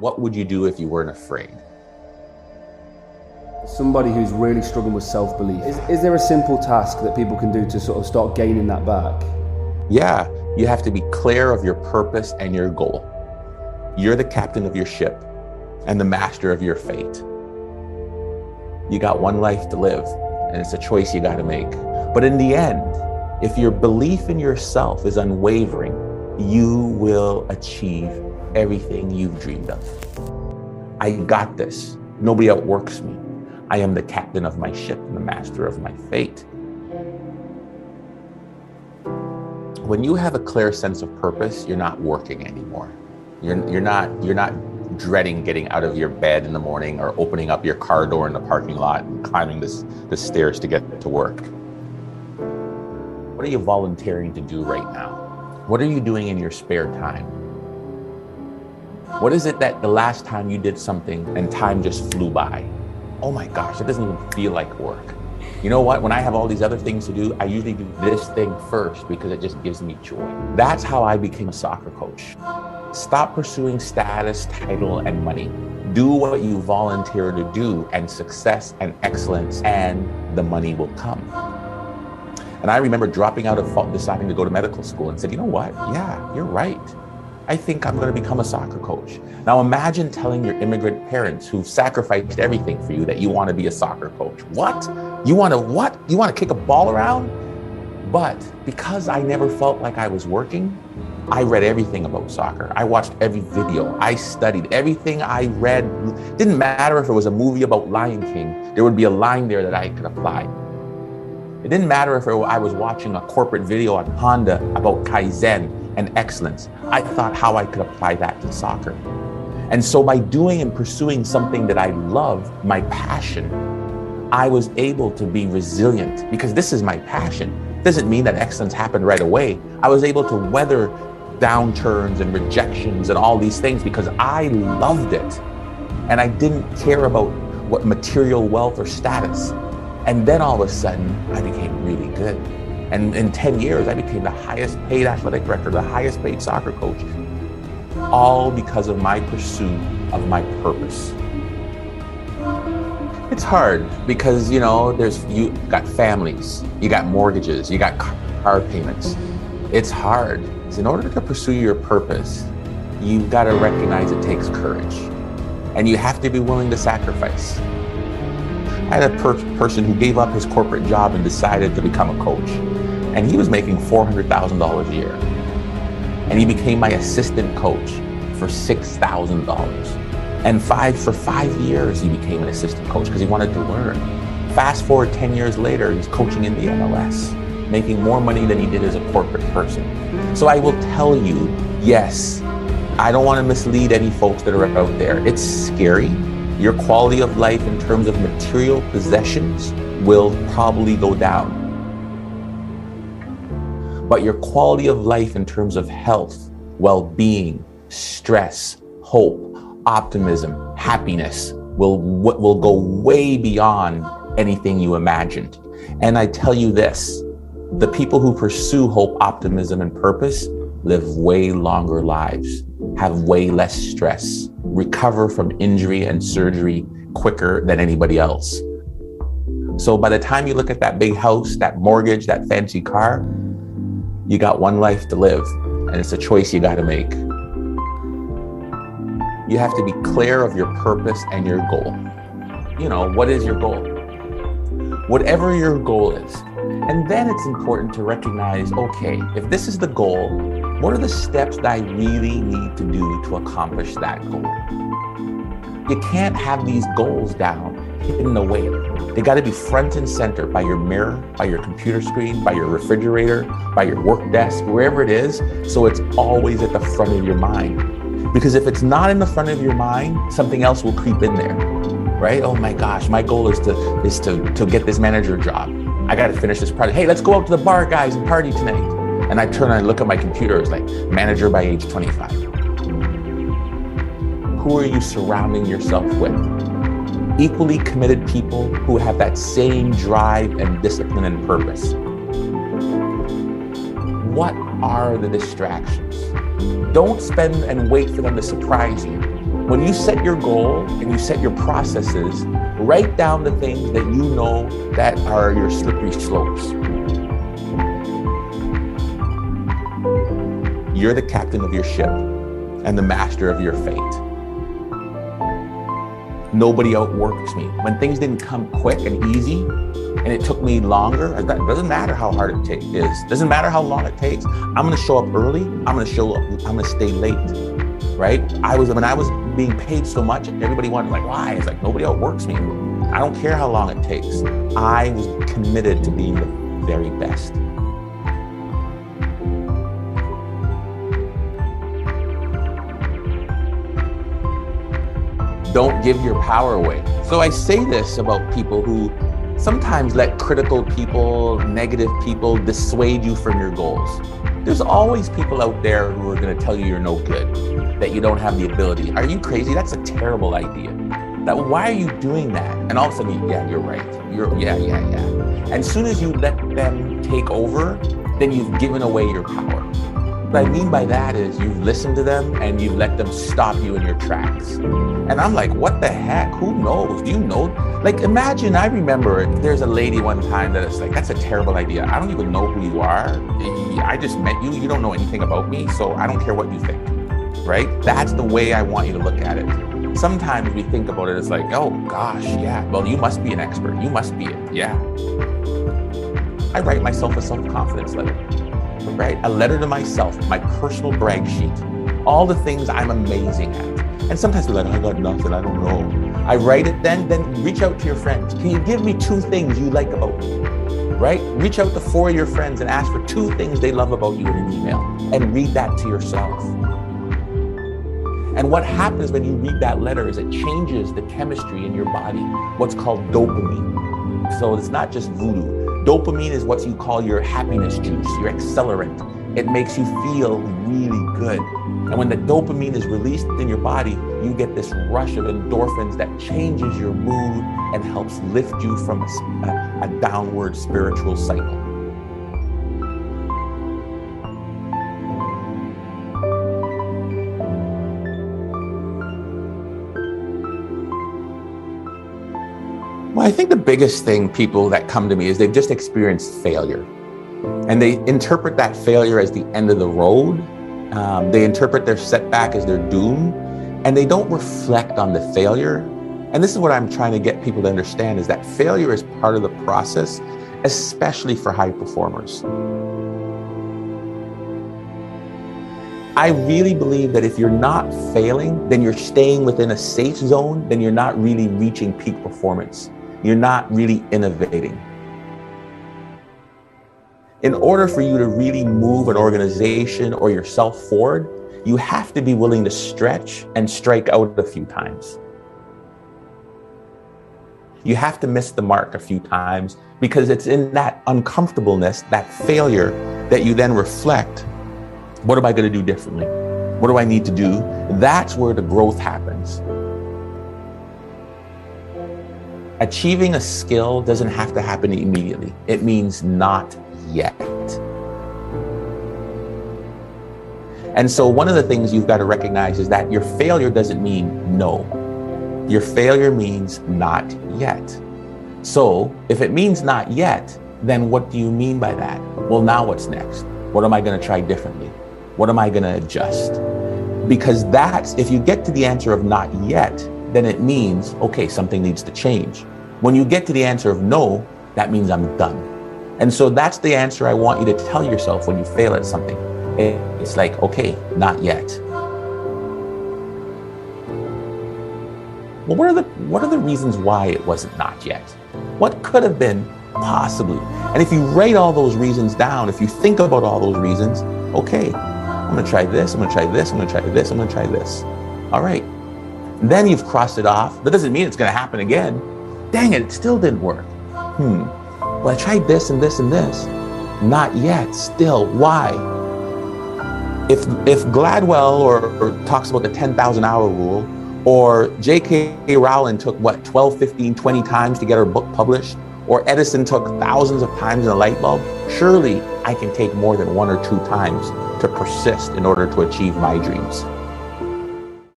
What would you do if you weren't afraid? Somebody who's really struggling with self-belief, is there a simple task that people can do to sort of start gaining that back? Yeah, you have to be clear of your purpose and your goal. You're the captain of your ship and the master of your fate. You got one life to live, and it's a choice you got to make. But in the end, if your belief in yourself is unwavering, you will achieve everything you've dreamed of. I got this. Nobody outworks me. I am the captain of my ship and the master of my fate. When you have a clear sense of purpose, you're not working anymore. You're not dreading getting out of your bed in the morning or opening up your car door in the parking lot and climbing the stairs to get to work. What are you volunteering to do right now? What are you doing in your spare time? What is it that the last time you did something and time just flew by? Oh my gosh, it doesn't even feel like work. You know what? When I have all these other things to do, I usually do this thing first because it just gives me joy. That's how I became a soccer coach. Stop pursuing status, title, and money. Do what you volunteer to do, and success and excellence and the money will come. And I remember dropping out of deciding to go to medical school and said, you know what? Yeah, you're right. I think I'm going to become a soccer coach. Now imagine telling your immigrant parents who've sacrificed everything for you that you want to be a soccer coach. What? You want to what? You want to kick a ball around? But because I never felt like I was working, I read everything about soccer. I watched every video. I studied everything I read. Didn't matter if it was a movie about Lion King, there would be a line there that I could apply. It didn't matter if I was watching a corporate video on Honda about Kaizen and excellence. I thought how I could apply that to soccer. And so by doing and pursuing something that I love, my passion, I was able to be resilient because this is my passion. It doesn't mean that excellence happened right away. I was able to weather downturns and rejections and all these things because I loved it. And I didn't care about what material wealth or status. And then all of a sudden, I became really good. And in 10 years, I became the highest paid athletic director, the highest paid soccer coach, all because of my pursuit of my purpose. It's hard because, you got families, you got mortgages, you got car payments. It's hard. So in order to pursue your purpose, you've got to recognize it takes courage. And you have to be willing to sacrifice. I had a person who gave up his corporate job and decided to become a coach. And he was making $400,000 a year. And he became my assistant coach for $6,000. And for 5 years, he became an assistant coach because he wanted to learn. Fast forward 10 years later, he's coaching in the MLS, making more money than he did as a corporate person. So I will tell you, yes, I don't want to mislead any folks that are out there. It's scary. Your quality of life in terms of material possessions will probably go down. But your quality of life in terms of health, well-being, stress, hope, optimism, happiness will go way beyond anything you imagined. And I tell you this, the people who pursue hope, optimism, and purpose live way longer lives, have way less stress, recover from injury and surgery quicker than anybody else. So by the time you look at that big house, that mortgage, that fancy car, you got one life to live, and it's a choice you got to make. You have to be clear of your purpose and your goal. What is your goal? Whatever your goal is. And then it's important to recognize, okay, if this is the goal, what are the steps that I really need to do to accomplish that goal? You can't have these goals down, hidden away. They got to be front and center by your mirror, by your computer screen, by your refrigerator, by your work desk, wherever it is, so it's always at the front of your mind. Because if it's not in the front of your mind, something else will creep in there, right? Oh my gosh, my goal is to get this manager job. I got to finish this project. Hey, let's go out to the bar, guys, and party tonight. And I turn and look at my computer, it's like manager by age 25. Who are you surrounding yourself with? Equally committed people who have that same drive and discipline and purpose. What are the distractions? Don't spend and wait for them to surprise you. When you set your goal and you set your processes, write down the things that you know that are your slippery slopes. You're the captain of your ship and the master of your fate. Nobody outworks me. When things didn't come quick and easy, and it took me longer, it doesn't matter how hard it is. Doesn't matter how long it takes. I'm gonna show up early. I'm gonna stay late, right? When I was being paid so much, everybody wanted, like, why? It's like, nobody outworks me. I don't care how long it takes. I was committed to being the very best. Don't give your power away. So I say this about people who sometimes let critical people, negative people dissuade you from your goals. There's always people out there who are going to tell you you're no good, that you don't have the ability. Are you crazy? That's a terrible idea. Why are you doing that? And all of a sudden, yeah, you're right. Yeah. And as soon as you let them take over, then you've given away your power. What I mean by that is you've listened to them and you've let them stop you in your tracks. And I'm like, what the heck? Who knows? Do you know? Like, imagine, I remember there's a lady one time that is like, that's a terrible idea. I don't even know who you are. I just met you. You don't know anything about me. So I don't care what you think, right? That's the way I want you to look at it. Sometimes we think about it as like, oh gosh, yeah, well, you must be an expert. You must be it, yeah. I write myself a self-confidence letter. Right? A letter to myself, my personal brag sheet, all the things I'm amazing at. And sometimes we're like, I got nothing, I don't know. I write it, then reach out to your friends. Can you give me 2 things you like about me? Right? Reach out to 4 of your friends and ask for 2 things they love about you in an email and read that to yourself. And what happens when you read that letter is it changes the chemistry in your body, what's called dopamine. So it's not just voodoo. Dopamine is what you call your happiness juice, your accelerant. It makes you feel really good. And when the dopamine is released in your body, you get this rush of endorphins that changes your mood and helps lift you from a downward spiritual cycle. Well, I think the biggest thing people that come to me is they've just experienced failure. And they interpret that failure as the end of the road. They interpret their setback as their doom. And they don't reflect on the failure. And this is what I'm trying to get people to understand, is that failure is part of the process, especially for high performers. I really believe that if you're not failing, then you're staying within a safe zone, then you're not really reaching peak performance. You're not really innovating. In order for you to really move an organization or yourself forward, you have to be willing to stretch and strike out a few times. You have to miss the mark a few times, because it's in that uncomfortableness, that failure, that you then reflect, what am I going to do differently? What do I need to do? That's where the growth happens. Achieving a skill doesn't have to happen immediately. It means not yet. And so one of the things you've got to recognize is that your failure doesn't mean no. Your failure means not yet. So if it means not yet, then what do you mean by that? Well, now what's next? What am I going to try differently? What am I going to adjust? Because if you get to the answer of not yet, then it means, okay, something needs to change. When you get to the answer of no, that means I'm done. And so that's the answer I want you to tell yourself when you fail at something. It's like, okay, not yet. Well, what are the reasons why it wasn't not yet? What could have been possibly? And if you write all those reasons down, if you think about all those reasons, okay, I'm gonna try this, I'm gonna try this, I'm gonna try this, I'm gonna try this. All right. Then you've crossed it off. That doesn't mean it's gonna happen again. Dang it still didn't work. Well, I tried this and this and this. Not yet, still, why? If Gladwell or talks about the 10,000 hour rule, or J.K. Rowling took 12, 15, 20 times to get her book published, or Edison took thousands of times in a light bulb, surely I can take more than 1 or 2 times to persist in order to achieve my dreams.